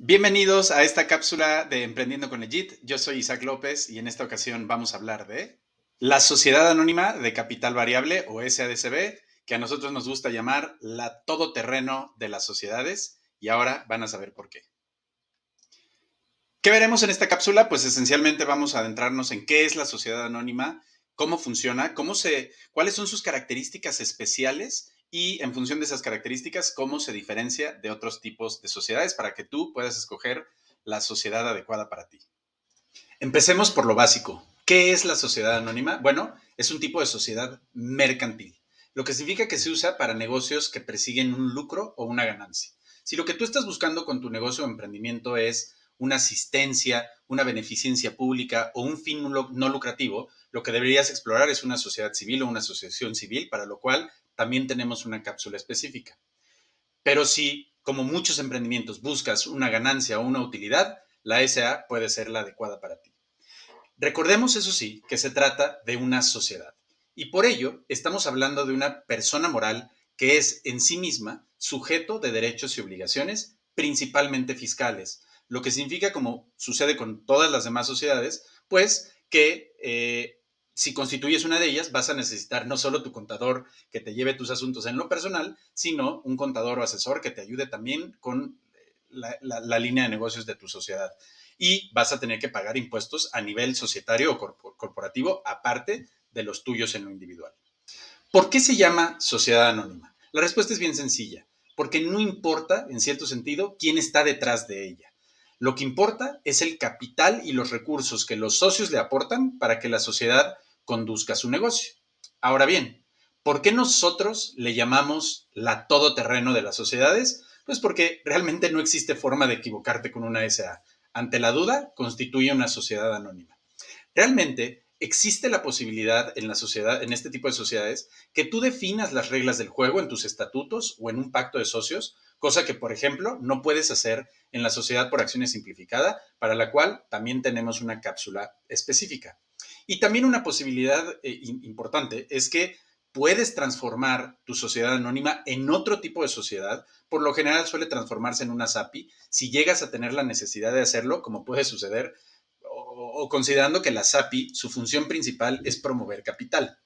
Bienvenidos a esta cápsula de Emprendiendo con Legit. Yo soy Isaac López y en esta ocasión vamos a hablar de la Sociedad Anónima de Capital Variable o SADCB, que a nosotros nos gusta llamar la todoterreno de las sociedades, y ahora van a saber por qué. ¿Qué veremos en esta cápsula? Pues esencialmente vamos a adentrarnos en qué es la sociedad anónima, cómo funciona, cuáles son sus características especiales y en función de esas características, cómo se diferencia de otros tipos de sociedades para que tú puedas escoger la sociedad adecuada para ti. Empecemos por lo básico. ¿Qué es la sociedad anónima? Bueno, es un tipo de sociedad mercantil, lo que significa que se usa para negocios que persiguen un lucro o una ganancia. Si lo que tú estás buscando con tu negocio o emprendimiento es una asistencia, una beneficencia pública o un fin no lucrativo, lo que deberías explorar es una sociedad civil o una asociación civil, para lo cual también tenemos una cápsula específica. Pero si, como muchos emprendimientos, buscas una ganancia o una utilidad, la SA puede ser la adecuada para ti. Recordemos, eso sí, que se trata de una sociedad. Y por ello, estamos hablando de una persona moral que es en sí misma sujeto de derechos y obligaciones, principalmente fiscales. Lo que significa, como sucede con todas las demás sociedades, pues que si constituyes una de ellas, vas a necesitar no solo tu contador que te lleve tus asuntos en lo personal, sino un contador o asesor que te ayude también con la línea de negocios de tu sociedad, y vas a tener que pagar impuestos a nivel societario o corporativo, aparte de los tuyos en lo individual. ¿Por qué se llama sociedad anónima? La respuesta es bien sencilla, porque no importa, en cierto sentido, quién está detrás de ella. Lo que importa es el capital y los recursos que los socios le aportan para que la sociedad conduzca su negocio. Ahora bien, ¿por qué nosotros le llamamos la todoterreno de las sociedades? Pues porque realmente no existe forma de equivocarte con una SA. Ante la duda, constituye una sociedad anónima. Realmente existe la posibilidad en la sociedad, en este tipo de sociedades, que tú definas las reglas del juego en tus estatutos o en un pacto de socios, cosa que, por ejemplo, no puedes hacer en la sociedad por acciones simplificada, para la cual también tenemos una cápsula específica. Y también una posibilidad importante es que puedes transformar tu sociedad anónima en otro tipo de sociedad. Por lo general suele transformarse en una SAPI si llegas a tener la necesidad de hacerlo, como puede suceder, o considerando que la SAPI, su función principal es promover capital.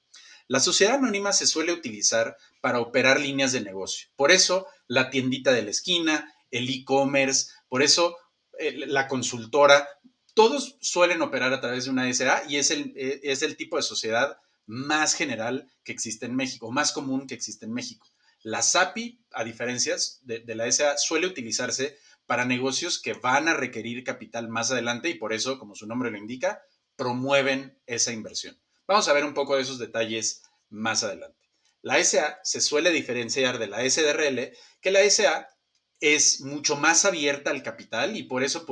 La sociedad anónima se suele utilizar para operar líneas de negocio. Por eso, la tiendita de la esquina, el e-commerce, por eso la consultora, todos suelen operar a través de una SA, y es el tipo de sociedad más general que existe en México, más común que existe en México. La SAPI, a diferencia de la SA, suele utilizarse para negocios que van a requerir capital más adelante, y por eso, como su nombre lo indica, promueven esa inversión. Vamos a ver un poco de esos detalles más adelante. La SA se suele diferenciar de la SDRL, que la SA es mucho más abierta al capital y por eso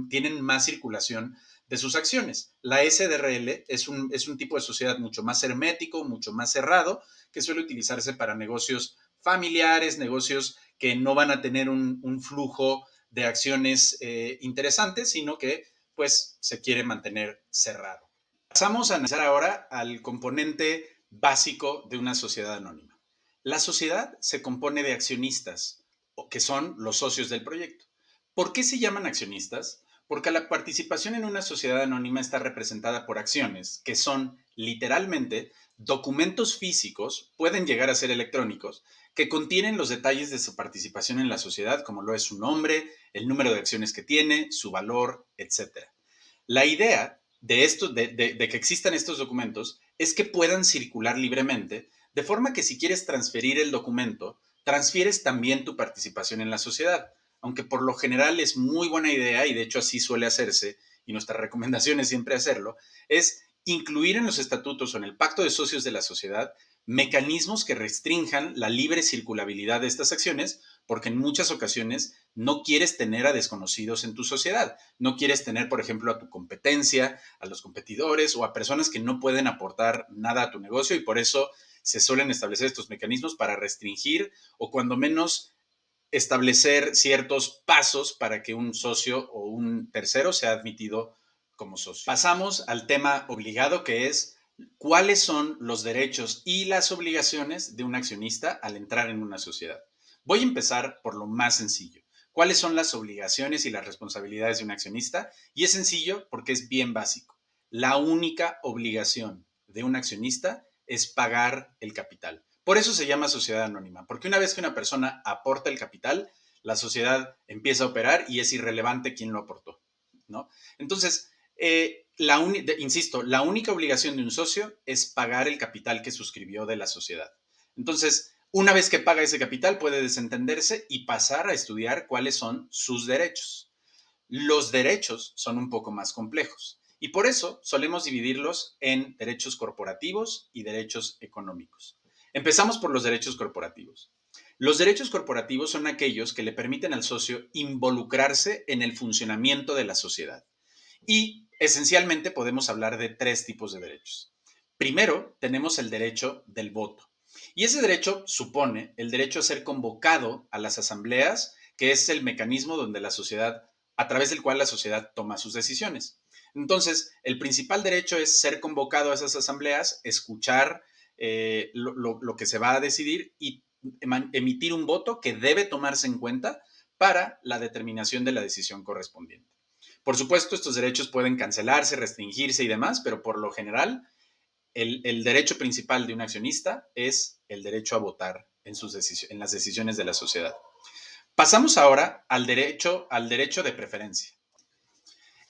tienen más circulación de sus acciones. La SDRL es un tipo de sociedad mucho más hermético, mucho más cerrado, que suele utilizarse para negocios familiares, negocios que no van a tener un flujo de acciones interesantes, sino que pues se quiere mantener cerrado. Pasamos a analizar ahora al componente básico de una sociedad anónima. La sociedad se compone de accionistas, que son los socios del proyecto. ¿Por qué se llaman accionistas? Porque la participación en una sociedad anónima está representada por acciones, que son literalmente documentos físicos, pueden llegar a ser electrónicos, que contienen los detalles de su participación en la sociedad, como lo es su nombre, el número de acciones que tiene, su valor, etcétera. La idea de que existan estos documentos es que puedan circular libremente, de forma que si quieres transferir el documento, transfieres también tu participación en la sociedad, aunque por lo general es muy buena idea, y de hecho así suele hacerse, y nuestra recomendación es siempre hacerlo, es incluir en los estatutos o en el pacto de socios de la sociedad mecanismos que restrinjan la libre circulabilidad de estas acciones, porque en muchas ocasiones no quieres tener a desconocidos en tu sociedad. No quieres tener, por ejemplo, a tu competencia, a los competidores o a personas que no pueden aportar nada a tu negocio, y por eso se suelen establecer estos mecanismos para restringir o cuando menos establecer ciertos pasos para que un socio o un tercero sea admitido como socio. Pasamos al tema obligado, que es cuáles son los derechos y las obligaciones de un accionista al entrar en una sociedad. Voy a empezar por lo más sencillo. ¿Cuáles son las obligaciones y las responsabilidades de un accionista? Y es sencillo porque es bien básico. La única obligación de un accionista es pagar el capital. Por eso se llama sociedad anónima, porque una vez que una persona aporta el capital, la sociedad empieza a operar y es irrelevante quién lo aportó, ¿no? Entonces, insisto, la única obligación de un socio es pagar el capital que suscribió de la sociedad. Entonces, una vez que paga ese capital, puede desentenderse y pasar a estudiar cuáles son sus derechos. Los derechos son un poco más complejos y por eso solemos dividirlos en derechos corporativos y derechos económicos. Empezamos por los derechos corporativos. Los derechos corporativos son aquellos que le permiten al socio involucrarse en el funcionamiento de la sociedad. Y esencialmente podemos hablar de tres tipos de derechos. Primero, tenemos el derecho del voto. Y ese derecho supone el derecho a ser convocado a las asambleas, que es el mecanismo donde la sociedad, a través del cual la sociedad toma sus decisiones. Entonces, el principal derecho es ser convocado a esas asambleas, escuchar lo que se va a decidir y emitir un voto que debe tomarse en cuenta para la determinación de la decisión correspondiente. Por supuesto, estos derechos pueden cancelarse, restringirse y demás, pero por lo general, el derecho principal de un accionista es el derecho a votar en las decisiones de la sociedad. Pasamos ahora al derecho de preferencia.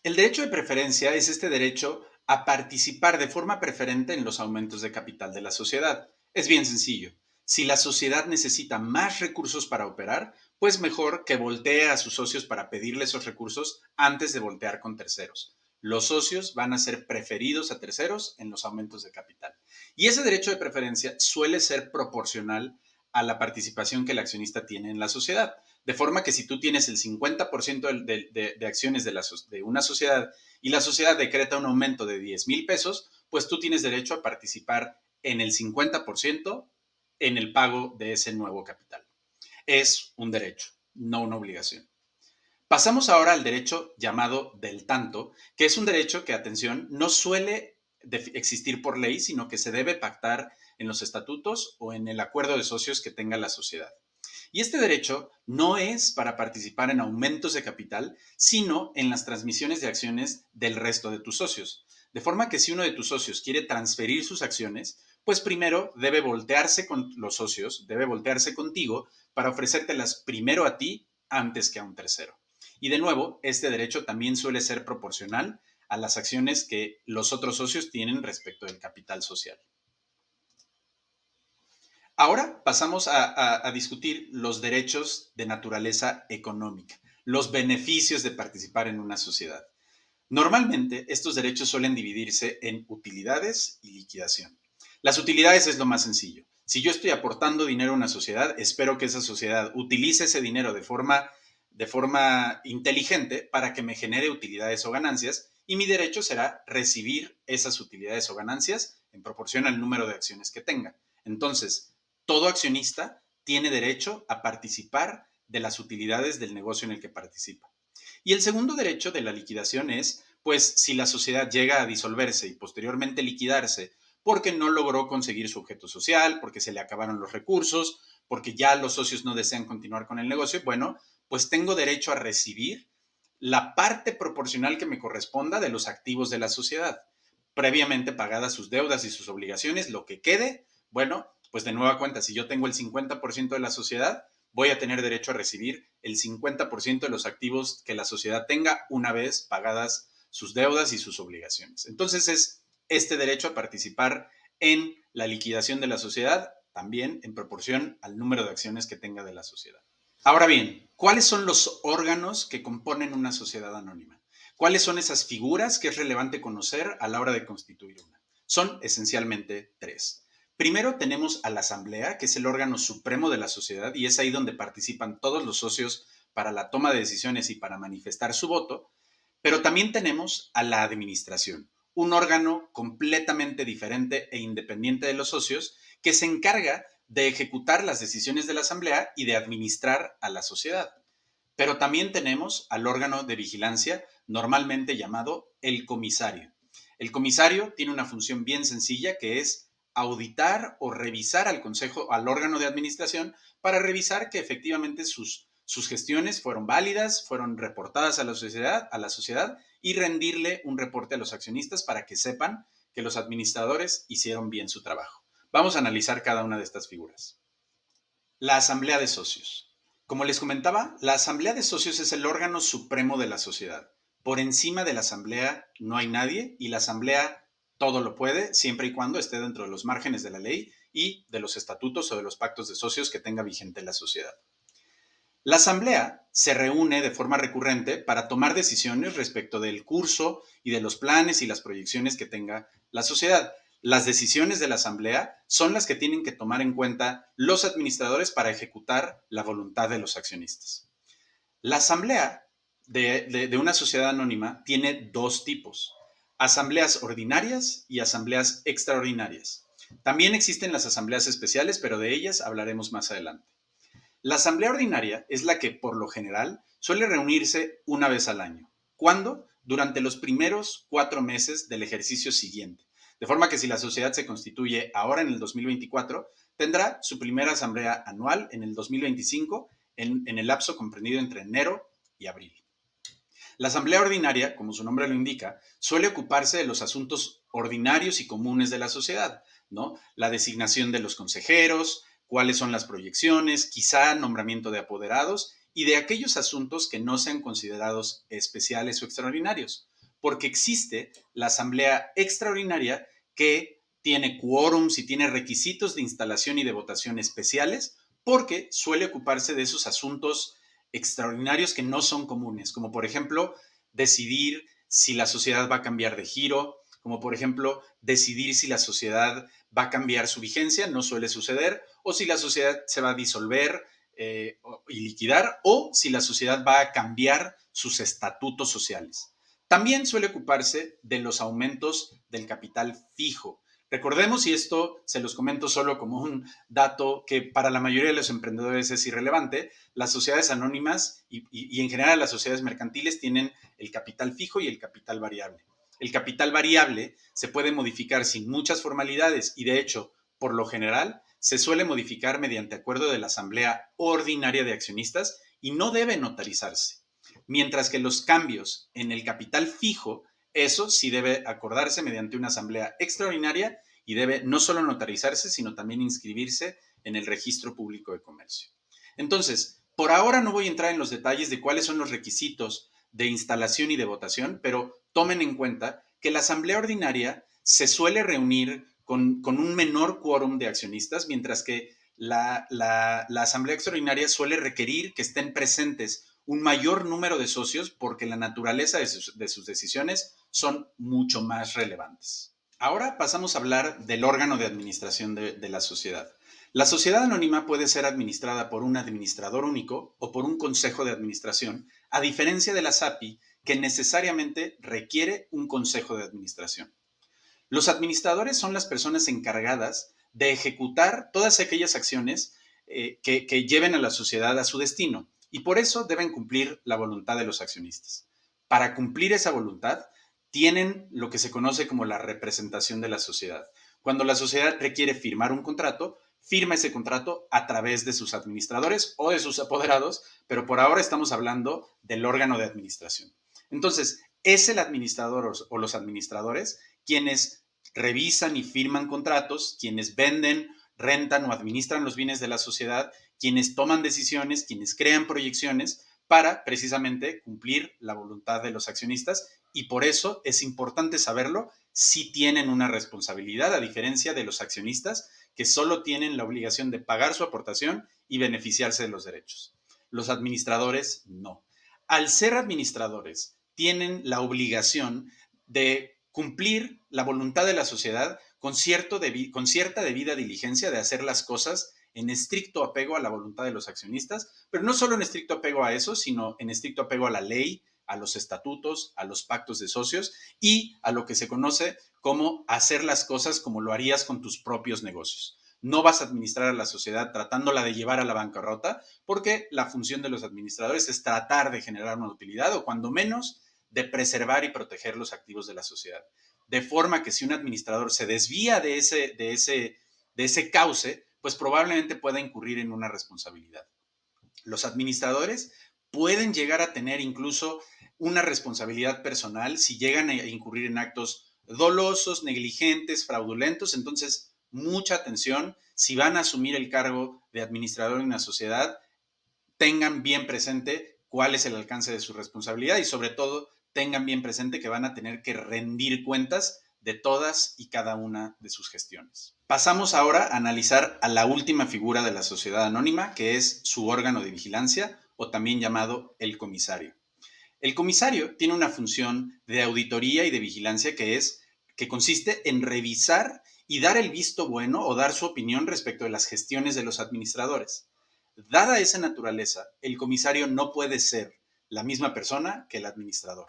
El derecho de preferencia es este derecho a participar de forma preferente en los aumentos de capital de la sociedad. Es bien sencillo. Si la sociedad necesita más recursos para operar, pues mejor que voltee a sus socios para pedirle esos recursos antes de voltear con terceros. Los socios van a ser preferidos a terceros en los aumentos de capital. Y ese derecho de preferencia suele ser proporcional a la participación que el accionista tiene en la sociedad. De forma que si tú tienes el 50% de acciones de una sociedad y la sociedad decreta un aumento de 10,000 pesos, pues tú tienes derecho a participar en el 50% en el pago de ese nuevo capital. Es un derecho, no una obligación. Pasamos ahora al derecho llamado del tanto, que es un derecho que, atención, no suele existir por ley, sino que se debe pactar en los estatutos o en el acuerdo de socios que tenga la sociedad. Y este derecho no es para participar en aumentos de capital, sino en las transmisiones de acciones del resto de tus socios. De forma que si uno de tus socios quiere transferir sus acciones, pues primero debe voltearse con los socios, debe voltearse contigo para ofrecértelas primero a ti antes que a un tercero. Y de nuevo, este derecho también suele ser proporcional a las acciones que los otros socios tienen respecto del capital social. Ahora pasamos a discutir los derechos de naturaleza económica, los beneficios de participar en una sociedad. Normalmente, estos derechos suelen dividirse en utilidades y liquidación. Las utilidades es lo más sencillo. Si yo estoy aportando dinero a una sociedad, espero que esa sociedad utilice ese dinero de forma inteligente para que me genere utilidades o ganancias y mi derecho será recibir esas utilidades o ganancias en proporción al número de acciones que tenga. Entonces, todo accionista tiene derecho a participar de las utilidades del negocio en el que participa. Y el segundo derecho de la liquidación es, pues, si la sociedad llega a disolverse y posteriormente liquidarse porque no logró conseguir su objeto social, porque se le acabaron los recursos, porque ya los socios no desean continuar con el negocio, bueno, pues tengo derecho a recibir la parte proporcional que me corresponda de los activos de la sociedad, previamente pagadas sus deudas y sus obligaciones, lo que quede, bueno, pues de nueva cuenta, si yo tengo el 50% de la sociedad, voy a tener derecho a recibir el 50% de los activos que la sociedad tenga una vez pagadas sus deudas y sus obligaciones. Entonces es este derecho a participar en la liquidación de la sociedad, también en proporción al número de acciones que tenga de la sociedad. Ahora bien, ¿cuáles son los órganos que componen una sociedad anónima? ¿Cuáles son esas figuras que es relevante conocer a la hora de constituir una? Son esencialmente tres. Primero tenemos a la asamblea, que es el órgano supremo de la sociedad y es ahí donde participan todos los socios para la toma de decisiones y para manifestar su voto. Pero también tenemos a la administración, un órgano completamente diferente e independiente de los socios que se encarga de ejecutar las decisiones de la asamblea y de administrar a la sociedad. Pero también tenemos al órgano de vigilancia, normalmente llamado el comisario. El comisario tiene una función bien sencilla que es auditar o revisar al consejo, al órgano de administración, para revisar que efectivamente sus sus gestiones fueron válidas, fueron reportadas a la sociedad y rendirle un reporte a los accionistas para que sepan que los administradores hicieron bien su trabajo. Vamos a analizar cada una de estas figuras. La asamblea de socios. Como les comentaba, la asamblea de socios es el órgano supremo de la sociedad. Por encima de la asamblea no hay nadie y la asamblea todo lo puede, siempre y cuando esté dentro de los márgenes de la ley y de los estatutos o de los pactos de socios que tenga vigente la sociedad. La asamblea se reúne de forma recurrente para tomar decisiones respecto del curso y de los planes y las proyecciones que tenga la sociedad. Las decisiones de la asamblea son las que tienen que tomar en cuenta los administradores para ejecutar la voluntad de los accionistas. La asamblea de una sociedad anónima tiene dos tipos: asambleas ordinarias y asambleas extraordinarias. También existen las asambleas especiales, pero de ellas hablaremos más adelante. La asamblea ordinaria es la que, por lo general, suele reunirse una vez al año. ¿Cuándo? Durante los primeros 4 meses del ejercicio siguiente. De forma que si la sociedad se constituye ahora en el 2024, tendrá su primera asamblea anual en el 2025, en el lapso comprendido entre enero y abril. La asamblea ordinaria, como su nombre lo indica, suele ocuparse de los asuntos ordinarios y comunes de la sociedad, ¿no? La designación de los consejeros, cuáles son las proyecciones, quizá nombramiento de apoderados y de aquellos asuntos que no sean considerados especiales o extraordinarios, porque existe la asamblea extraordinaria que tiene quórums y tiene requisitos de instalación y de votación especiales, porque suele ocuparse de esos asuntos extraordinarios que no son comunes, como por ejemplo decidir si la sociedad va a cambiar de giro, como por ejemplo decidir si la sociedad va a cambiar su vigencia, no suele suceder, o si la sociedad se va a disolver y liquidar, o si la sociedad va a cambiar sus estatutos sociales. También suele ocuparse de los aumentos del capital fijo. Recordemos, y esto se los comento solo como un dato que para la mayoría de los emprendedores es irrelevante, las sociedades anónimas y en general las sociedades mercantiles tienen el capital fijo y el capital variable. El capital variable se puede modificar sin muchas formalidades y de hecho, por lo general, se suele modificar mediante acuerdo de la asamblea ordinaria de accionistas y no debe notarizarse. Mientras que los cambios en el capital fijo, eso sí debe acordarse mediante una asamblea extraordinaria y debe no solo notarizarse, sino también inscribirse en el registro público de comercio. Entonces, por ahora no voy a entrar en los detalles de cuáles son los requisitos de instalación y de votación, pero tomen en cuenta que la asamblea ordinaria se suele reunir con un menor quórum de accionistas, mientras que la asamblea extraordinaria suele requerir que estén presentes un mayor número de socios porque la naturaleza de sus decisiones son mucho más relevantes. Ahora pasamos a hablar del órgano de administración de la sociedad. La sociedad anónima puede ser administrada por un administrador único o por un consejo de administración, a diferencia de la SAPI, que necesariamente requiere un consejo de administración. Los administradores son las personas encargadas de ejecutar todas aquellas acciones que lleven a la sociedad a su destino y por eso deben cumplir la voluntad de los accionistas. Para cumplir esa voluntad, tienen lo que se conoce como la representación de la sociedad. Cuando la sociedad requiere firmar un contrato, firma ese contrato a través de sus administradores o de sus apoderados, pero por ahora estamos hablando del órgano de administración. Entonces, es el administrador o los administradores quienes revisan y firman contratos, quienes venden, rentan o administran los bienes de la sociedad, quienes toman decisiones, quienes crean proyecciones para precisamente cumplir la voluntad de los accionistas y por eso es importante saberlo, si tienen una responsabilidad a diferencia de los accionistas que solo tienen la obligación de pagar su aportación y beneficiarse de los derechos. Los administradores no. Al ser administradores, tienen la obligación de cumplir la voluntad de la sociedad con cierta debida diligencia de hacer las cosas en estricto apego a la voluntad de los accionistas, pero no solo en estricto apego a eso, sino en estricto apego a la ley, a los estatutos, a los pactos de socios y a lo que se conoce como hacer las cosas como lo harías con tus propios negocios. No vas a administrar a la sociedad tratándola de llevar a la bancarrota, porque la función de los administradores es tratar de generar una utilidad o cuando menos de preservar y proteger los activos de la sociedad. De forma que si un administrador se desvía de ese cauce, pues probablemente pueda incurrir en una responsabilidad. Los administradores pueden llegar a tener incluso una responsabilidad personal si llegan a incurrir en actos dolosos, negligentes, fraudulentos. Entonces, mucha atención. Si van a asumir el cargo de administrador en una sociedad, tengan bien presente cuál es el alcance de su responsabilidad y sobre todo tengan bien presente que van a tener que rendir cuentas de todas y cada una de sus gestiones. Pasamos ahora a analizar a la última figura de la sociedad anónima, que es su órgano de vigilancia o también llamado el comisario. El comisario tiene una función de auditoría y de vigilancia que consiste en revisar y dar el visto bueno o dar su opinión respecto de las gestiones de los administradores. Dada esa naturaleza, el comisario no puede ser la misma persona que el administrador.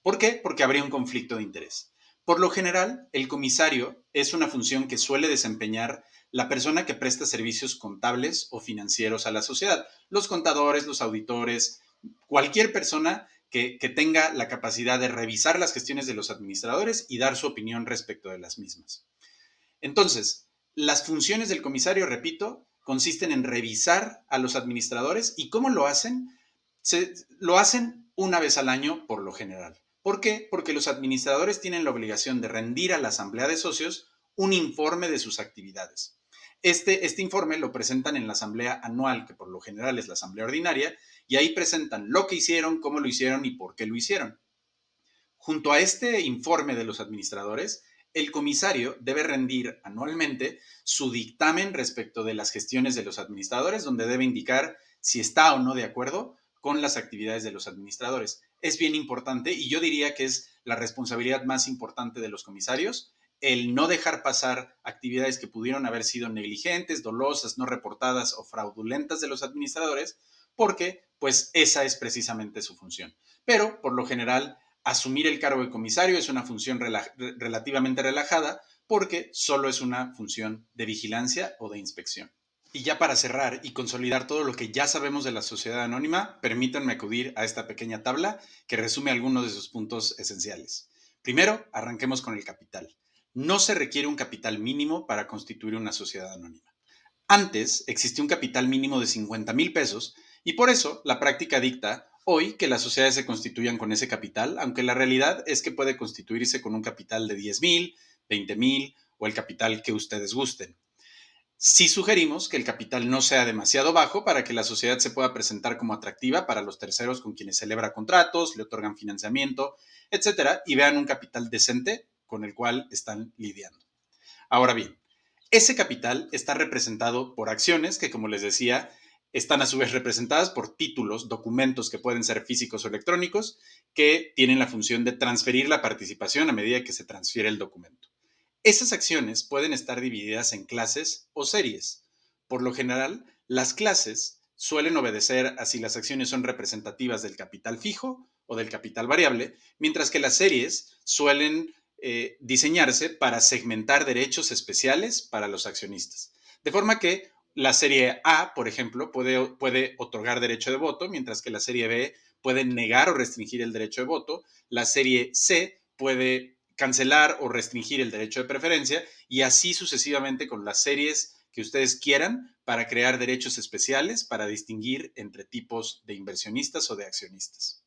¿Por qué? Porque habría un conflicto de interés. Por lo general, el comisario es una función que suele desempeñar la persona que presta servicios contables o financieros a la sociedad. Los contadores, los auditores, cualquier persona que tenga la capacidad de revisar las gestiones de los administradores y dar su opinión respecto de las mismas. Entonces, las funciones del comisario, repito, consisten en revisar a los administradores. ¿Y cómo lo hacen? Lo hacen una vez al año por lo general. ¿Por qué? Porque los administradores tienen la obligación de rendir a la asamblea de socios un informe de sus actividades. Este informe lo presentan en la asamblea anual, que por lo general es la asamblea ordinaria, y ahí presentan lo que hicieron, cómo lo hicieron y por qué lo hicieron. Junto a este informe de los administradores, el comisario debe rendir anualmente su dictamen respecto de las gestiones de los administradores, donde debe indicar si está o no de acuerdo con las actividades de los administradores. Es bien importante y yo diría que es la responsabilidad más importante de los comisarios el no dejar pasar actividades que pudieron haber sido negligentes, dolosas, no reportadas o fraudulentas de los administradores, porque pues esa es precisamente su función. Pero por lo general asumir el cargo de comisario es una función relativamente relajada porque solo es una función de vigilancia o de inspección. Y ya para cerrar y consolidar todo lo que ya sabemos de la sociedad anónima, permítanme acudir a esta pequeña tabla que resume algunos de sus puntos esenciales. Primero, arranquemos con el capital. No se requiere un capital mínimo para constituir una sociedad anónima. Antes existía un capital mínimo de 50,000 pesos y por eso la práctica dicta hoy que las sociedades se constituyan con ese capital, aunque la realidad es que puede constituirse con un capital de 10,000, 20,000 o el capital que ustedes gusten. Sí sugerimos que el capital no sea demasiado bajo para que la sociedad se pueda presentar como atractiva para los terceros con quienes celebra contratos, le otorgan financiamiento, etcétera, y vean un capital decente con el cual están lidiando. Ahora bien, ese capital está representado por acciones que, como les decía, están a su vez representadas por títulos, documentos que pueden ser físicos o electrónicos, que tienen la función de transferir la participación a medida que se transfiere el documento. Esas acciones pueden estar divididas en clases o series. Por lo general, las clases suelen obedecer a si las acciones son representativas del capital fijo o del capital variable, mientras que las series suelen diseñarse para segmentar derechos especiales para los accionistas. De forma que la serie A, por ejemplo, puede otorgar derecho de voto, mientras que la serie B puede negar o restringir el derecho de voto. La serie C puede cancelar o restringir el derecho de preferencia y así sucesivamente con las series que ustedes quieran para crear derechos especiales para distinguir entre tipos de inversionistas o de accionistas.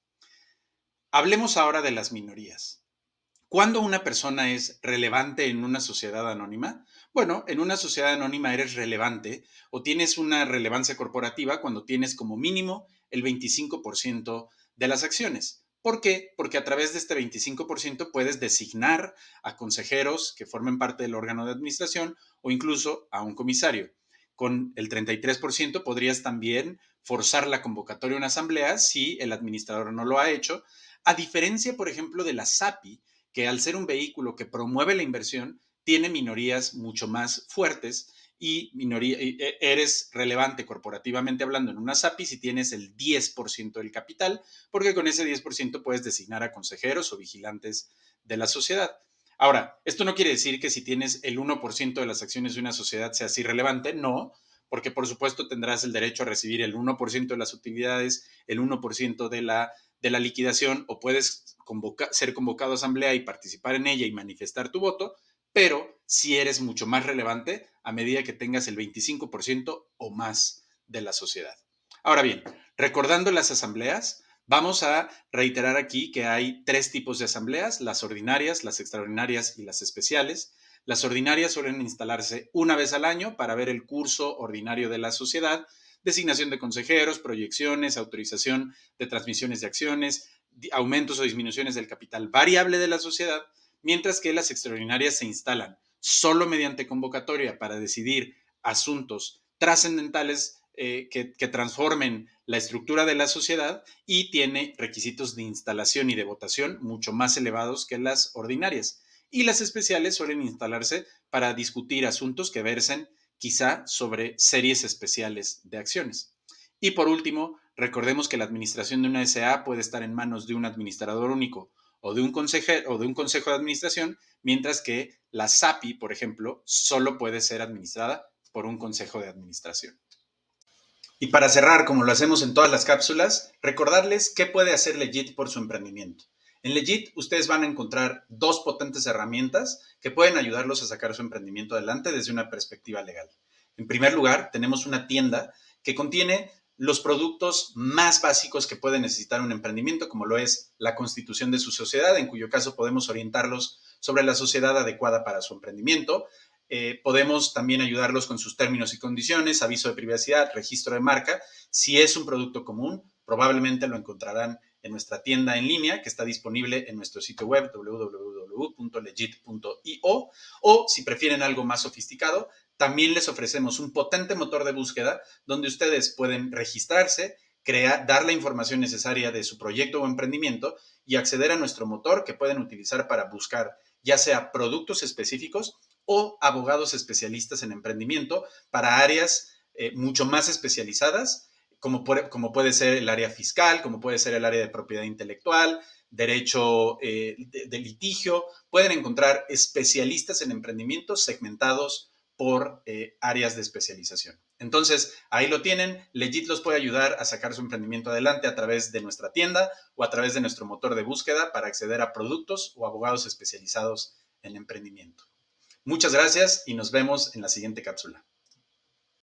Hablemos ahora de las minorías. ¿Cuándo una persona es relevante en una sociedad anónima? Bueno, en una sociedad anónima eres relevante o tienes una relevancia corporativa cuando tienes como mínimo el 25% de las acciones. ¿Por qué? Porque a través de este 25% puedes designar a consejeros que formen parte del órgano de administración o incluso a un comisario. Con el 33% podrías también forzar la convocatoria a una asamblea si el administrador no lo ha hecho, a diferencia, por ejemplo, de la SAPI, que al ser un vehículo que promueve la inversión, tiene minorías mucho más fuertes y eres relevante corporativamente hablando en una SAPI si tienes el 10% del capital, porque con ese 10% puedes designar a consejeros o vigilantes de la sociedad. Ahora, esto no quiere decir que si tienes el 1% de las acciones de una sociedad seas irrelevante, no, porque por supuesto tendrás el derecho a recibir el 1% de las utilidades, el 1% de la liquidación o puedes ser convocado a asamblea y participar en ella y manifestar tu voto, pero si eres mucho más relevante a medida que tengas el 25% o más de la sociedad. Ahora bien, recordando las asambleas, vamos a reiterar aquí que hay tres tipos de asambleas: las ordinarias, las extraordinarias y las especiales. Las ordinarias suelen instalarse una vez al año para ver el curso ordinario de la sociedad, designación de consejeros, proyecciones, autorización de transmisiones de acciones, aumentos o disminuciones del capital variable de la sociedad, mientras que las extraordinarias se instalan solo mediante convocatoria para decidir asuntos trascendentales que transformen la estructura de la sociedad, y tiene requisitos de instalación y de votación mucho más elevados que las ordinarias. Y las especiales suelen instalarse para discutir asuntos que versen quizá sobre series especiales de acciones. Y por último, recordemos que la administración de una SA puede estar en manos de un administrador único o de un consejo de administración, mientras que la SAPI, por ejemplo, solo puede ser administrada por un consejo de administración. Y para cerrar, como lo hacemos en todas las cápsulas, recordarles qué puede hacer Legit por su emprendimiento. En Legit ustedes van a encontrar dos potentes herramientas que pueden ayudarlos a sacar su emprendimiento adelante desde una perspectiva legal. En primer lugar, tenemos una tienda que contiene los productos más básicos que puede necesitar un emprendimiento, como lo es la constitución de su sociedad, en cuyo caso podemos orientarlos sobre la sociedad adecuada para su emprendimiento. Podemos también ayudarlos con sus términos y condiciones, aviso de privacidad, registro de marca. Si es un producto común, probablemente lo encontrarán en nuestra tienda en línea, que está disponible en nuestro sitio web www.legit.io, o si prefieren algo más sofisticado, también les ofrecemos un potente motor de búsqueda donde ustedes pueden registrarse, dar la información necesaria de su proyecto o emprendimiento y acceder a nuestro motor, que pueden utilizar para buscar ya sea productos específicos o abogados especialistas en emprendimiento para áreas mucho más especializadas, como puede ser el área fiscal, como puede ser el área de propiedad intelectual, derecho de litigio. Pueden encontrar especialistas en emprendimiento segmentados por áreas de especialización. Entonces, ahí lo tienen. Legit los puede ayudar a sacar su emprendimiento adelante a través de nuestra tienda o a través de nuestro motor de búsqueda para acceder a productos o abogados especializados en emprendimiento. Muchas gracias y nos vemos en la siguiente cápsula.